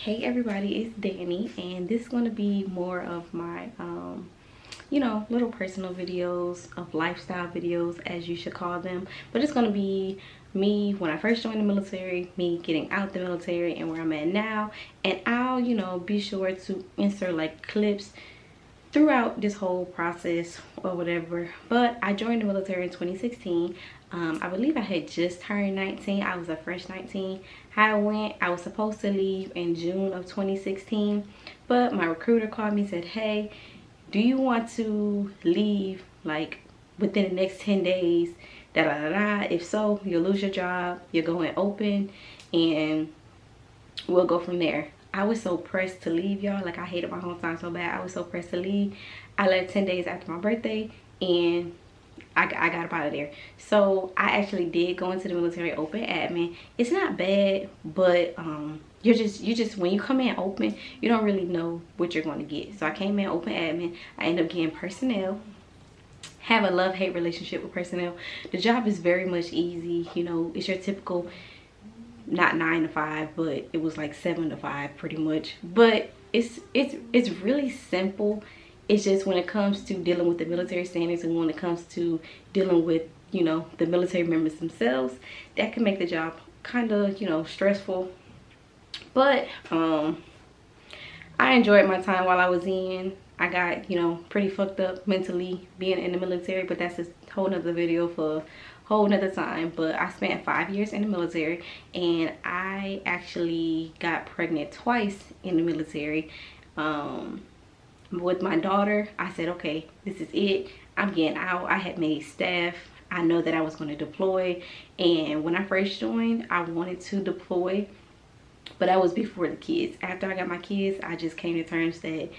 Hey everybody, it's Danii, and this is going to be more of my you know, little personal videos, of lifestyle videos as you should call them. But it's going to be me when I first joined the military, me getting out the military, and where I'm at now. And I'll, you know, be sure to insert like clips throughout this whole process or whatever. But I joined the military in 2016. I believe I had just turned 19. I was a fresh 19. How I went, I was supposed to leave in June of 2016, but my recruiter called me and said, hey, do you want to leave like within the next 10 days? Da da da da. If so, you'll lose your job, you're going open, and we'll go from there. I was so pressed to leave, y'all. Like, I hated my hometown so bad. I was so pressed to leave. I left 10 days after my birthday, and I got up out of there. So I actually did go into the military open admin. It's not bad, but you just when you come in open, you don't really know what you're going to get. So I came in open admin. I ended up getting personnel. Have a love-hate relationship with personnel. The job is very much easy. You know, it's your typical, not 9 to 5, but it was like 7 to 5 pretty much. But it's really simple. It's just when it comes to dealing with the military standards and when it comes to dealing with, you know, the military members themselves, that can make the job kind of, you know, stressful. But I enjoyed my time while I was in. I got, you know, pretty fucked up mentally being in the military, but that's a whole nother video for a whole nother time. But I spent 5 years in the military, and I actually got pregnant twice in the military. With my daughter, I said, okay, this is it. I'm getting out. I had made staff. I know that I was going to deploy. And when I first joined, I wanted to deploy, but that was before the kids. After I got my kids, I just came to terms that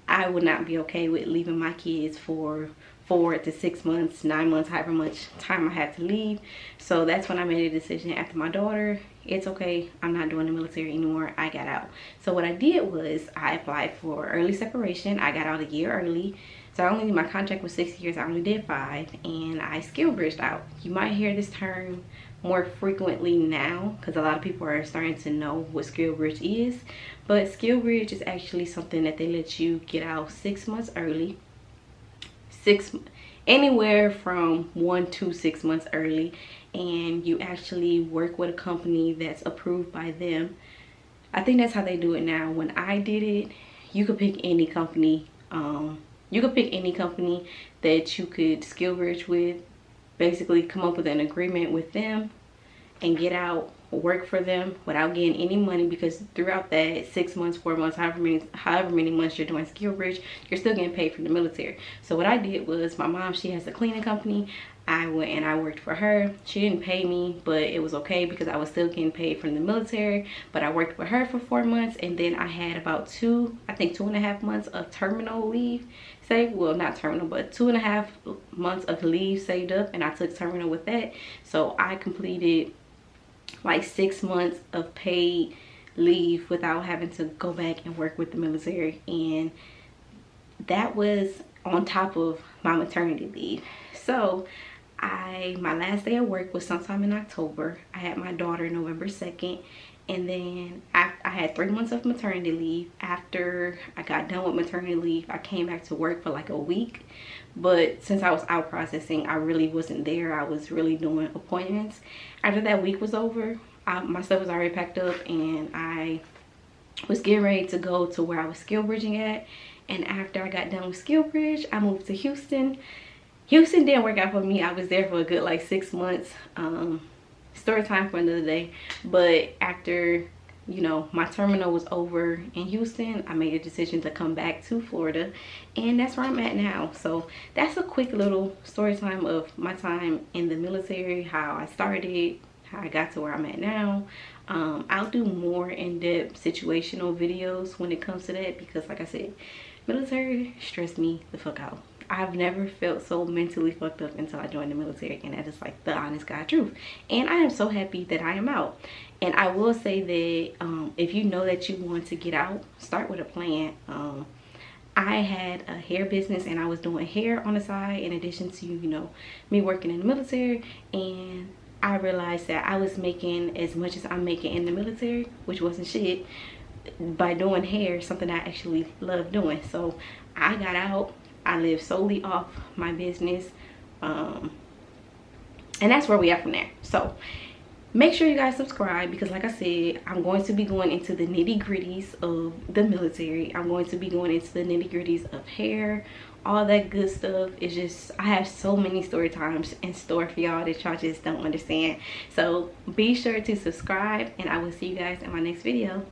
I would not be okay with leaving my kids for 4 to 6 months, 9 months, however much time I had to leave. So that's when I made a decision after my daughter. It's okay, I'm not doing the military anymore. I got out. So what I did was I applied for early separation. I got out a year early. So my contract was 6 years. I only did 5, and I Skillbridged out. You might hear this term more frequently now because a lot of people are starting to know what Skillbridge is. But Skillbridge is actually something that they let you get out 6 months early. Anywhere from 1 to 6 months early, and you actually work with a company that's approved by them. I think that's how they do it now. When I did it, you could pick any company. You could pick any company that you could Skillbridge with. Basically come up with an agreement with them and get out, work for them without getting any money, because throughout that 6 months, 4 months, however many months you're doing Skillbridge, you're still getting paid from the military. So what I did was, my mom, she has a cleaning company. I went and I worked for her. She didn't pay me, but it was okay because I was still getting paid from the military. But I worked with her for 4 months, and then I had about 2.5 months of terminal leave saved. Well, not terminal, but 2.5 months of leave saved up, and I took terminal with that. So I completed like 6 months of paid leave without having to go back and work with the military, and that was on top of my maternity leave. So my last day of work was sometime in October. I had my daughter November 2nd, and then I had 3 months of maternity leave. After I got done with maternity leave, I came back to work for like a week. But since I was out processing, I really wasn't there. I was really doing appointments. After that week was over, my stuff was already packed up, and I was getting ready to go to where I was Skillbridging at. And after I got done with Skillbridge, I moved to Houston. Houston didn't work out for me. I was there for a good like 6 months. Story time for another day. But after, you know, my terminal was over in Houston, I made a decision to come back to Florida, and that's where I'm at now. So that's a quick little story time of my time in the military, how I started, how I got to where I'm at now. I'll do more in-depth situational videos when it comes to that, because like I said, military stressed me the fuck out. I've never felt so mentally fucked up until I joined the military, and that is like the honest God truth. And I am so happy that I am out. And I will say that if you know that you want to get out, start with a plan. I had a hair business, and I was doing hair on the side in addition to, you know, me working in the military. And I realized that I was making as much as I'm making in the military, which wasn't shit, by doing hair, something I actually love doing. So I got out. I live solely off my business, and that's where we are from there. So make sure you guys subscribe, because like I said, I'm going to be going into the nitty-gritties of the military. I'm going to be going into the nitty-gritties of hair, all that good stuff. It's just, I have so many story times in store for y'all that y'all just don't understand. So be sure to subscribe, and I will see you guys in my next video.